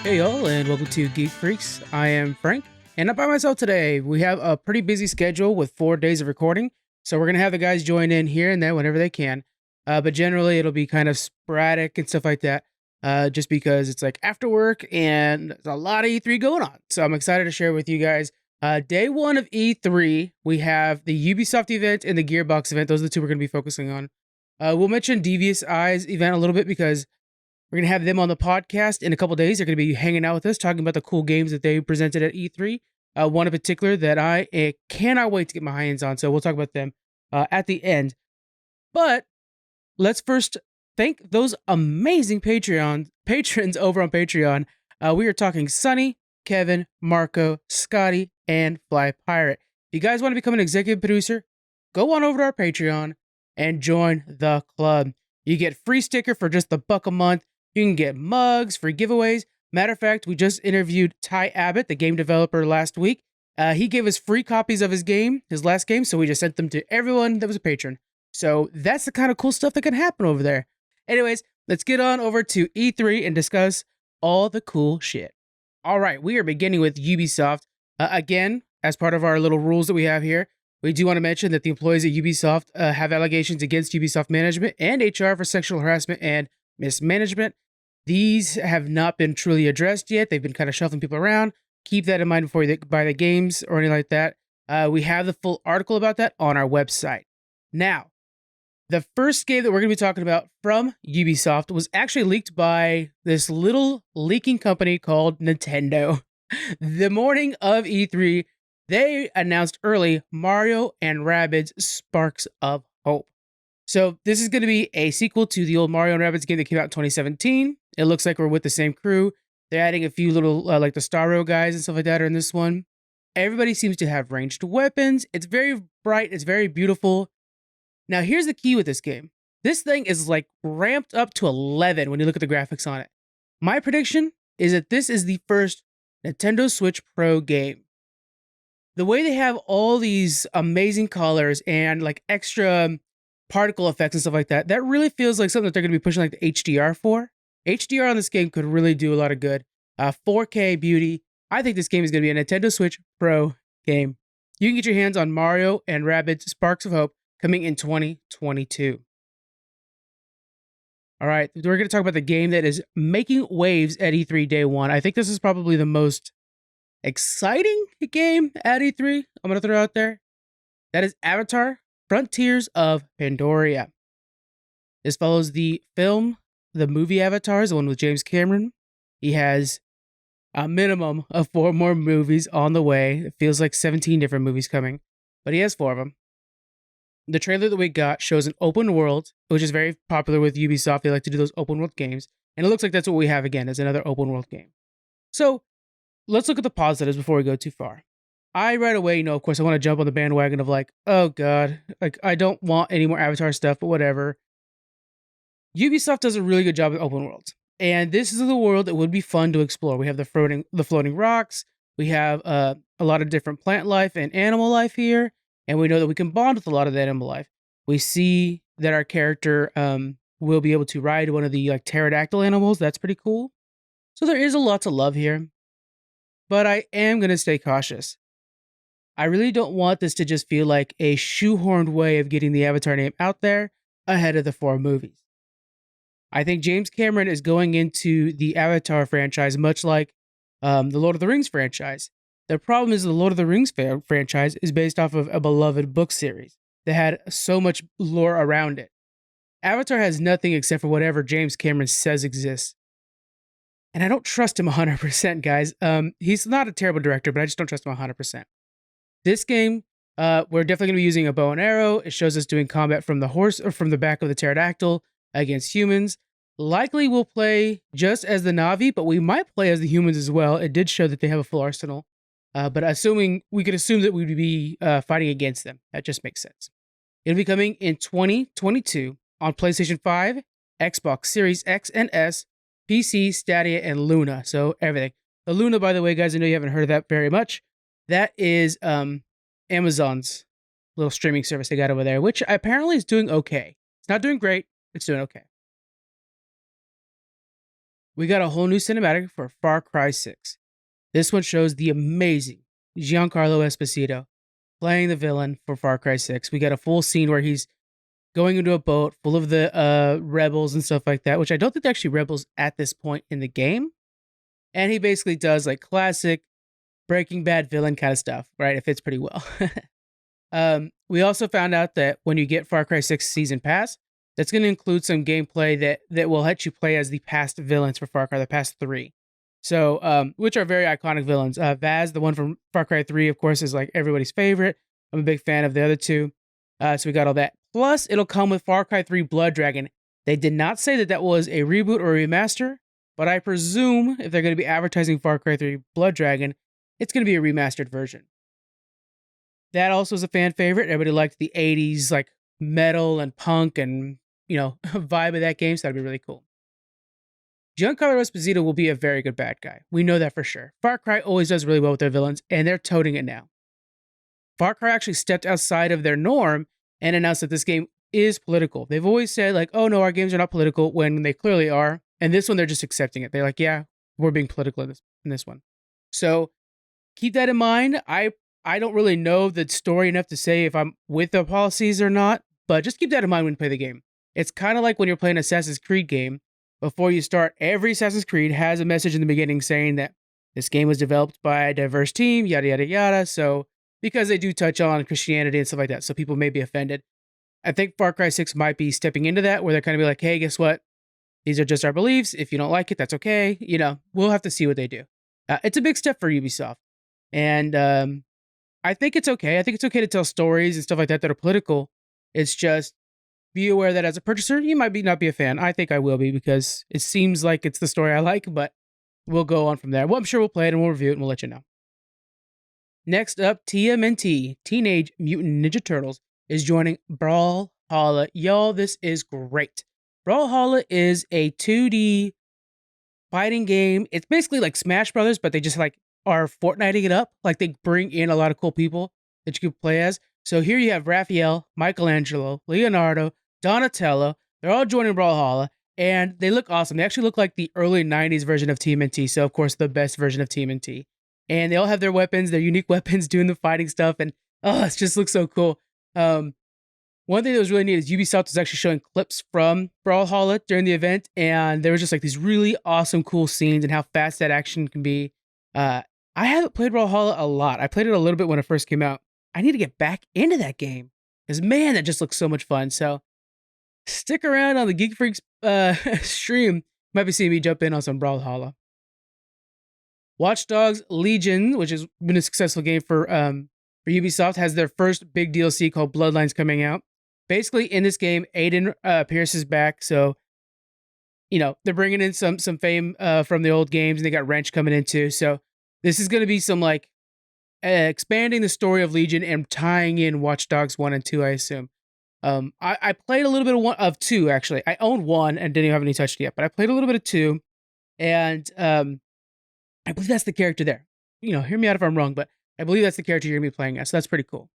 Hey y'all, and welcome to Geek Freaks. I am Frank, and I'm by myself today. We have a pretty busy schedule with 4 days of recording, so we're gonna have the guys join in here and there whenever they can. But generally, it'll be kind of sporadic and stuff like that, just because it's like after work and there's a lot of E3 going on. So I'm excited to share with you guys. Day one of E3, we have the Ubisoft event and the Gearbox event. Those are the two we're gonna be focusing on. We'll mention Devious I's event a little bit because we're going to have them on the podcast in a couple days. They're going to be hanging out with us, talking about the cool games that they presented at E3. One in particular that I cannot wait to get my hands on. So we'll talk about them at the end. But let's first thank those amazing patrons over on Patreon. We are talking Sunny, Kevin, Marco, Scotty, and Fly Pirate. If you guys want to become an executive producer, go on over to our Patreon and join the club. You get free sticker for just $1 a month. You can get mugs, free giveaways. Matter of fact, we just interviewed Ty Abbott, the game developer, last week. He gave us free copies of his last game, so we just sent them to everyone that was a patron. So that's the kind of cool stuff that can happen over there. Anyways, let's get on over to E3 and discuss all the cool shit. All right, we are beginning with Ubisoft. Again, as part of our little rules that we have here, we do want to mention that the employees at Ubisoft have allegations against Ubisoft management and HR for sexual harassment and mismanagement. These have not been truly addressed yet. They've been kind of shuffling people around. Keep that in mind before you buy the games or anything like that. We have the full article about that on our website. Now, the first game that we're going to be talking about from Ubisoft was actually leaked by this little leaking company called Nintendo. The morning of E3, they announced early Mario and Rabbids Sparks of Hope. So this is going to be a sequel to the old Mario and Rabbids game that came out in 2017. It looks like we're with the same crew. They're adding a few little, like the Starro guys and stuff like that are in this one. Everybody seems to have ranged weapons. It's very bright. It's very beautiful. Now, here's the key with this game. This thing is like ramped up to 11 when you look at the graphics on it. My prediction is that this is the first Nintendo Switch Pro game. The way they have all these amazing colors and like extra particle effects and stuff like that, that really feels like something that they're going to be pushing like the HDR for. HDR on this game could really do a lot of good. 4K beauty. I think this game is going to be a Nintendo Switch Pro game. You can get your hands on Mario and Rabbids Sparks of Hope coming in 2022. All right, we're going to talk about the game that is making waves at E3 day one. I think this is probably the most exciting game at E3 I'm going to throw out there. That is Avatar Frontiers of Pandora. This follows the movie Avatars, the one with James Cameron. He has a minimum of 4 more movies on the way. It feels like 17 different movies coming, but he has 4 of them. The trailer that we got shows an open world, which is very popular with Ubisoft. They like to do those open world games, and it looks like that's what we have again, is another open world game. So let's look at the positives before we go too far. I right away, of course, I want to jump on the bandwagon of like, oh god, like I don't want any more Avatar stuff, but whatever. Ubisoft does a really good job with open worlds, and this is the world that would be fun to explore. We have the floating rocks, we have a lot of different plant life and animal life here, and we know that we can bond with a lot of that animal life. We see that our character will be able to ride one of the like pterodactyl animals. That's pretty cool. So there is a lot to love here, but I am going to stay cautious. I really don't want this to just feel like a shoehorned way of getting the Avatar name out there ahead of the 4 movies. I think James Cameron is going into the Avatar franchise much like the Lord of the Rings franchise. The problem is the Lord of the Rings franchise is based off of a beloved book series that had so much lore around it. Avatar has nothing except for whatever James Cameron says exists. And I don't trust him 100%, guys. He's not a terrible director, but I just don't trust him 100%. This game, we're definitely going to be using a bow and arrow. It shows us doing combat from the horse or from the back of the pterodactyl against humans. Likely we'll play just as the Na'vi, but we might play as the humans as well. It did show that they have a full arsenal. But we could assume that we'd be fighting against them. That just makes sense. It'll be coming in 2022 on PlayStation 5, Xbox Series X and S, PC, Stadia, and Luna. So everything. The Luna, by the way, guys, I know you haven't heard of that very much. That is Amazon's little streaming service they got over there, which apparently is doing okay. It's not doing great. It's doing okay. we got a whole new cinematic for Far Cry 6. This one shows the amazing Giancarlo Esposito playing the villain for Far Cry 6. We got a full scene where he's going into a boat full of the rebels and stuff like that, which I don't think they're actually rebels at this point in the game. And he basically does like classic Breaking Bad villain kind of stuff, right? It fits pretty well. We also found out that when you get Far Cry 6 Season Pass, that's going to include some gameplay that will let you play as the past villains for Far Cry, the past 3. So, which are very iconic villains. Vaz, the one from Far Cry 3, of course, is like everybody's favorite. I'm a big fan of the other two. So we got all that. Plus, it'll come with Far Cry 3 Blood Dragon. They did not say that was a reboot or a remaster, but I presume if they're going to be advertising Far Cry 3 Blood Dragon, it's going to be a remastered version. That also is a fan favorite. Everybody liked the 80s, like metal and punk and, vibe of that game, so that'd be really cool. Giancarlo Esposito will be a very good bad guy. We know that for sure. Far Cry always does really well with their villains, and they're toting it now. Far Cry actually stepped outside of their norm and announced that this game is political. They've always said, like, oh no, our games are not political, when they clearly are. And this one, they're just accepting it. They're like, yeah, we're being political in this one. So keep that in mind. I don't really know the story enough to say if I'm with the policies or not, but just keep that in mind when you play the game. It's kind of like when you're playing an Assassin's Creed game. Before you start, every Assassin's Creed has a message in the beginning saying that this game was developed by a diverse team, yada, yada, yada. So, because they do touch on Christianity and stuff like that, so people may be offended. I think Far Cry 6 might be stepping into that, where they're kind of be like, hey, guess what? These are just our beliefs. If you don't like it, that's okay. We'll have to see what they do. It's a big step for Ubisoft. And I think it's okay. I think it's okay to tell stories and stuff like that are political. It's just, be aware that as a purchaser, you might not be a fan. I think I will be, because it seems like it's the story I like, but we'll go on from there. Well, I'm sure we'll play it and we'll review it and we'll let you know. Next up, TMNT, Teenage Mutant Ninja Turtles, is joining Brawlhalla. Y'all, this is great. Brawlhalla is a 2D fighting game. It's basically like Smash Brothers, but they just like are Fortniting it up. Like they bring in a lot of cool people that you can play as. So here you have Raphael, Michelangelo, Leonardo, Donatello. They're all joining Brawlhalla, and they look awesome. They actually look like the early 90s version of TMNT, so of course the best version of TMNT. And they all have their weapons, their unique weapons, doing the fighting stuff, and it just looks so cool. One thing that was really neat is Ubisoft was actually showing clips from Brawlhalla during the event, and there was just like these really awesome, cool scenes and how fast that action can be. I haven't played Brawlhalla a lot. I played it a little bit when it first came out. I need to get back into that game, because man, that just looks so much fun. So stick around on the Geek Freaks stream. You might be seeing me jump in on some Brawlhalla. Watch Dogs Legion, which has been a successful game for Ubisoft, has their first big DLC called Bloodlines coming out. Basically, in this game, Aiden Pierce back, so they're bringing in some fame from the old games, and they got Wrench coming in too. So this is going to be some like expanding the story of Legion and tying in Watch Dogs 1 and 2, I assume. I played a little bit of 2, actually. I owned 1 and didn't even have any touched yet, but I played a little bit of 2, and I believe that's the character there. Hear me out if I'm wrong, but I believe that's the character you're going to be playing as, so that's pretty cool.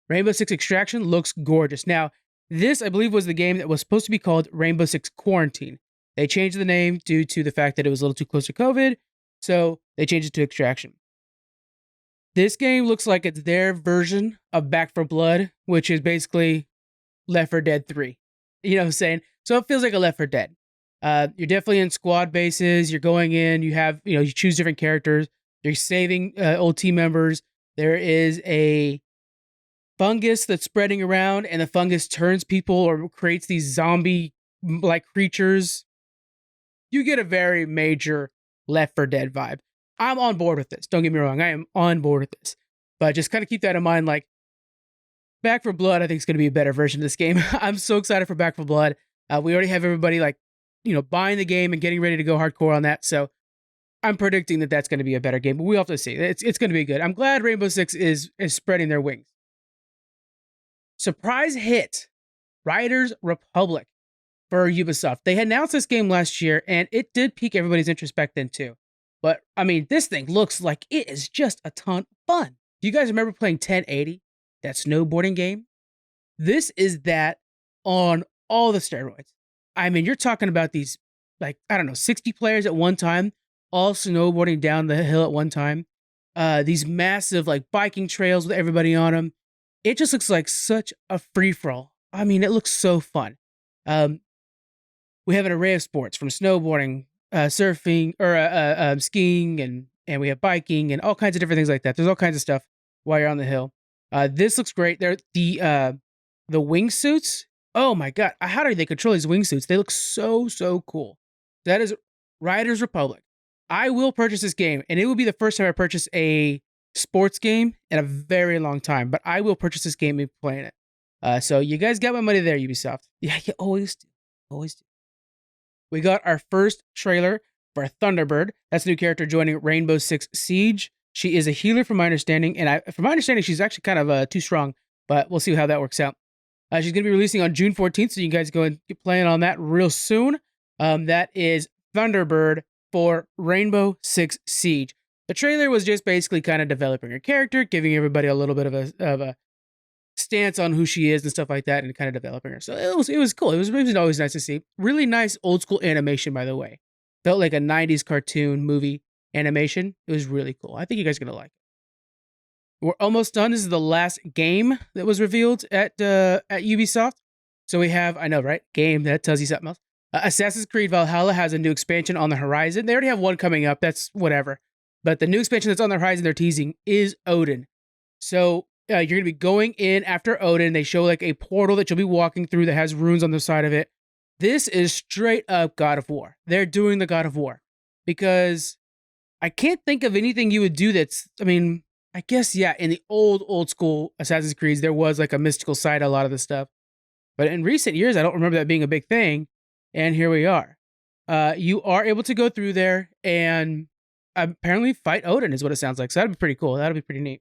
Rainbow Six Extraction looks gorgeous. Now, this, I believe, was the game that was supposed to be called Rainbow Six Quarantine. They changed the name due to the fact that it was a little too close to COVID, so they changed it to Extraction. This game looks like it's their version of Back 4 Blood, which is basically Left 4 Dead 3. You know what I'm saying? So it feels like a Left 4 Dead. You're definitely in squad bases. You're going in. You have, you choose different characters. You're saving old team members. There is a fungus that's spreading around, and the fungus turns people or creates these zombie-like creatures. You get a very major Left 4 Dead vibe. I'm on board with this. Don't get me wrong. I am on board with this. But just kind of keep that in mind. Like, Back 4 Blood, I think, is going to be a better version of this game. I'm so excited for Back 4 Blood. We already have everybody, buying the game and getting ready to go hardcore on that. So I'm predicting that that's going to be a better game. But we'll have to see. It's going to be good. I'm glad Rainbow Six is spreading their wings. Surprise hit, Riders Republic for Ubisoft. They had announced this game last year, and it did pique everybody's interest back then, too. But, this thing looks like it is just a ton of fun. Do you guys remember playing 1080, that snowboarding game? This is that on all the steroids. You're talking about these like, I don't know, 60 players at one time, all snowboarding down the hill at one time. These massive like biking trails with everybody on them. It just looks like such a free for all. I mean, it looks so fun. We have an array of sports from snowboarding, surfing, or skiing, and we have biking and all kinds of different things like that. There's all kinds of stuff while you're on the hill. This looks great. They're the wingsuits. Oh my god, how do they control these wingsuits? They look so cool. That is Riders Republic. I will purchase this game, and it will be the first time I purchase a sports game in a very long time. But I will purchase this game and be playing it. So you guys got my money there, Ubisoft. Yeah, you always do. Always do. We got our first trailer for Thunderbird. That's a new character joining Rainbow Six Siege. She is a healer, from my understanding, and from my understanding, she's actually kind of too strong. But we'll see how that works out. She's going to be releasing on June 14th, so you guys go and get playing on that real soon. That is Thunderbird for Rainbow Six Siege. The trailer was just basically kind of developing her character, giving everybody a little bit of a stance on who she is and stuff like that, and kind of developing her. So it was cool. It was always nice to see. Really nice old school animation, by the way. Felt like a 90s cartoon movie animation. It was really cool. I think you guys are going to like it. We're almost done. This is the last game that was revealed at Ubisoft. So we have, I know, right? Game, that tells you something else. Assassin's Creed Valhalla has a new expansion on the horizon. They already have one coming up. That's whatever. But the new expansion that's on the horizon they're teasing is Odin. So you're going to be going in after Odin. They show like a portal that you'll be walking through that has runes on the side of it. This is straight up God of War. They're doing the God of War. Because I can't think of anything you would do that's, I mean, I guess, yeah, in the old school Assassin's Creed, there was like a mystical side to a lot of the stuff. But in recent years, I don't remember that being a big thing. And here we are. You are able to go through there and apparently fight Odin is what it sounds like. So that'd be pretty cool. That'd be pretty neat.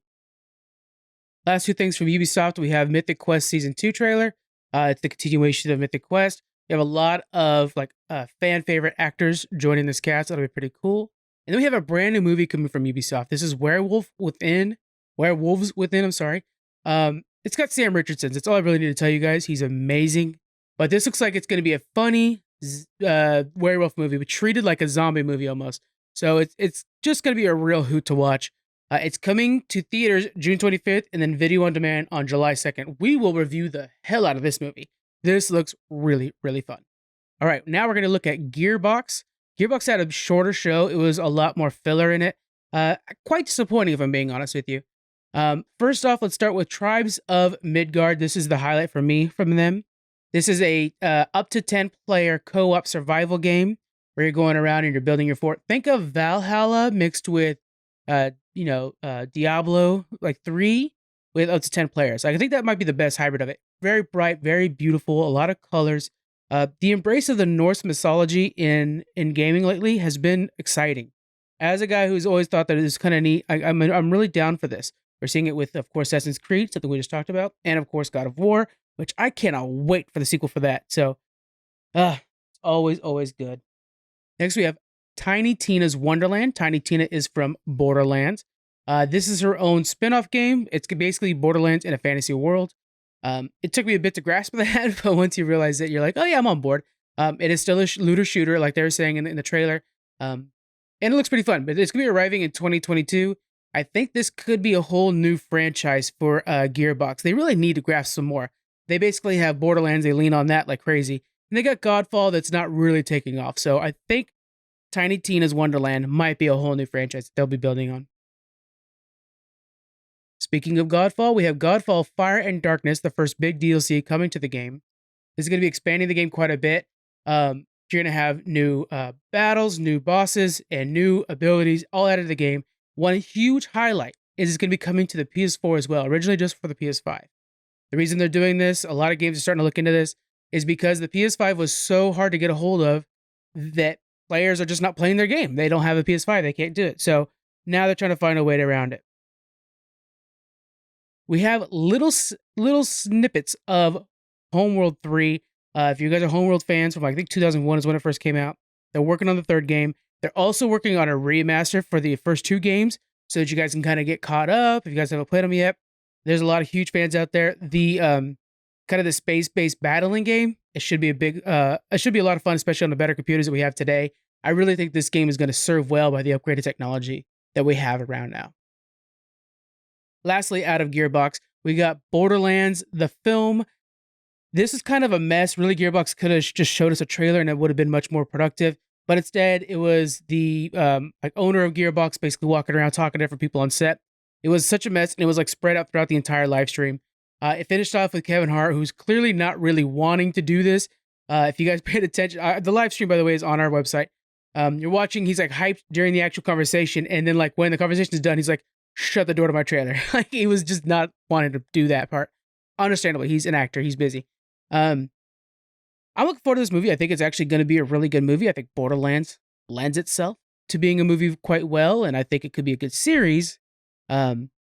Last two things from Ubisoft. We have Mythic Quest Season 2 trailer. It's the continuation of Mythic Quest. You have a lot of like fan favorite actors joining this cast. That'll be pretty cool. And then we have a brand new movie coming from Ubisoft. This is Werewolves Within. I'm sorry. It's got Sam Richardson. That's all I really need to tell you guys. He's amazing. But this looks like it's going to be a funny werewolf movie, but treated like a zombie movie almost. So it's just going to be a real hoot to watch. It's coming to theaters June 25th and then video on demand on July 2nd. We will review the hell out of this movie. This looks really, really fun. All right, now we're going to look at Gearbox. Gearbox had a shorter show. It was a lot more filler in it. Quite disappointing, if I'm being honest with you. First off, let's start with Tribes of Midgard. This is the highlight for me from them. This is a up to 10 player co-op survival game where you're going around and you're building your fort. Think of Valhalla mixed with, Diablo like 3 with up to 10 players. I think that might be the best hybrid of it. Very bright, very beautiful, a lot of colors. The embrace of the Norse mythology in gaming lately has been exciting. As a guy who's always thought that it is kind of neat, I'm really down for this. We're seeing it with, of course, Assassin's Creed, something we just talked about, and of course, God of War, which I cannot wait for the sequel for that. So, it's always good. Next, we have Tiny Tina's Wonderland. Tiny Tina is from Borderlands. This is her own spin-off game. It's basically Borderlands in a fantasy world. It took me a bit to grasp that, but once you realize it, you're like, oh yeah, I'm on board. It is still a looter shooter, like they were saying in the trailer. And it looks pretty fun, but it's going to be arriving in 2022. I think this could be a whole new franchise for Gearbox. They really need to grasp some more. They basically have Borderlands. They lean on that like crazy. And they got Godfall that's not really taking off. So I think Tiny Tina's Wonderland might be a whole new franchise that they'll be building on. Speaking of Godfall, we have Godfall Fire and Darkness, the first big DLC coming to the game. This is going to be expanding the game quite a bit. You're going to have new battles, new bosses, and new abilities all added to the game. One huge highlight is it's going to be coming to the PS4 as well, originally just for the PS5. The reason they're doing this, a lot of games are starting to look into this, is because the PS5 was so hard to get a hold of that players are just not playing their game. They don't have a PS5. They can't do it. So now they're trying to find a way around it. We have little snippets of Homeworld 3. If you guys are Homeworld fans from, I think 2001 is when it first came out. They're working on the third game. They're also working on a remaster for the first two games so that you guys can kind of get caught up if you guys haven't played them yet. There's a lot of huge fans out there. The kind of the space-based battling game It should be it should be a lot of fun, especially on the better computers that we have today. I really think this game is going to serve well by the upgraded technology that we have around now. Lastly, out of Gearbox, we got Borderlands, the film. This is kind of a mess. Really, Gearbox could have just showed us a trailer and it would have been much more productive. But instead, it was the owner of Gearbox basically walking around talking to different people on set. It was such a mess, and it was like spread out throughout the entire live stream. It finished off with Kevin Hart, who's clearly not really wanting to do this. If you guys paid attention, the live stream, by the way, is on our website. You're watching, he's like hyped during the actual conversation, and then like when the conversation is done, he's like, shut the door to my trailer. Like he was just not wanting to do that part. Understandably, he's an actor, he's busy. I'm looking forward to this movie. I think it's actually going to be a really good movie. I think Borderlands lends itself to being a movie quite well, and I think it could be a good series.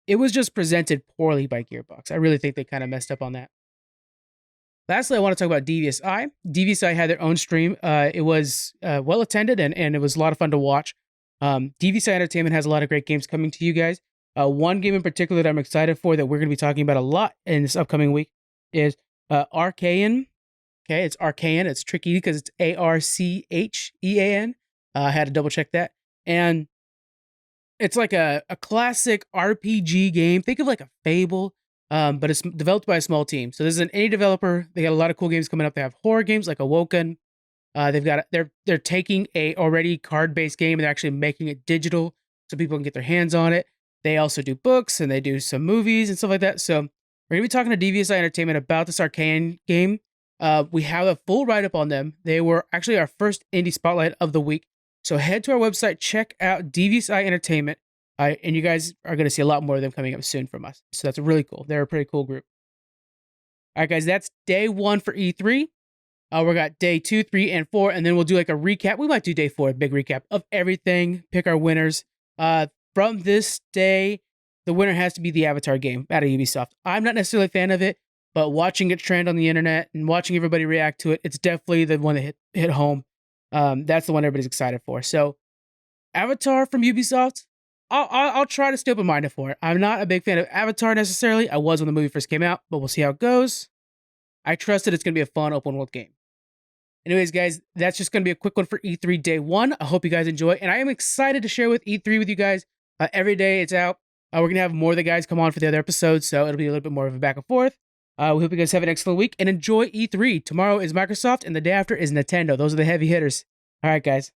It was just presented poorly by Gearbox. I really think they kind of messed up on that. Lastly, I want to talk about Devious I. Devious I had their own stream. It was well attended and it was a lot of fun to watch. Devious I Entertainment has a lot of great games coming to you guys. One game in particular that I'm excited for that we're going to be talking about a lot in this upcoming week is Archaean. Okay, it's Archaean. It's tricky because it's Archean. I had to double check that. And it's like a classic RPG game. Think of like a Fable, but it's developed by a small team. So this is an indie developer. They got a lot of cool games coming up. They have horror games like Awoken. They're taking a already card-based game and they're actually making it digital so people can get their hands on it. They also do books and they do some movies and stuff like that. So we're gonna be talking to Devious I Entertainment about this Archaean game. We have a full write-up on them. They were actually our first indie spotlight of the week. So head to our website, check out Devious I Entertainment, and you guys are going to see a lot more of them coming up soon from us. So that's really cool. They're a pretty cool group. All right, guys, that's day 1 for E3. We got day 2, 3, and 4, and then we'll do like a recap. We might do day 4, a big recap of everything, pick our winners. From this day, the winner has to be the Avatar game out of Ubisoft. I'm not necessarily a fan of it, but watching it trend on the internet and watching everybody react to it, it's definitely the one that hit home. That's the one everybody's excited for. So, Avatar from Ubisoft, I'll try to stay open-minded for it. I'm not a big fan of Avatar necessarily. I was when the movie first came out, but we'll see how it goes. I trust that it's going to be a fun open-world game. Anyways, guys, that's just going to be a quick one for E3 day 1. I hope you guys enjoy, and I am excited to share with E3 with you guys. Every day it's out. We're going to have more of the guys come on for the other episodes, so it'll be a little bit more of a back and forth. We hope you guys have an excellent week and enjoy E3. Tomorrow is Microsoft and the day after is Nintendo. Those are the heavy hitters. All right, guys.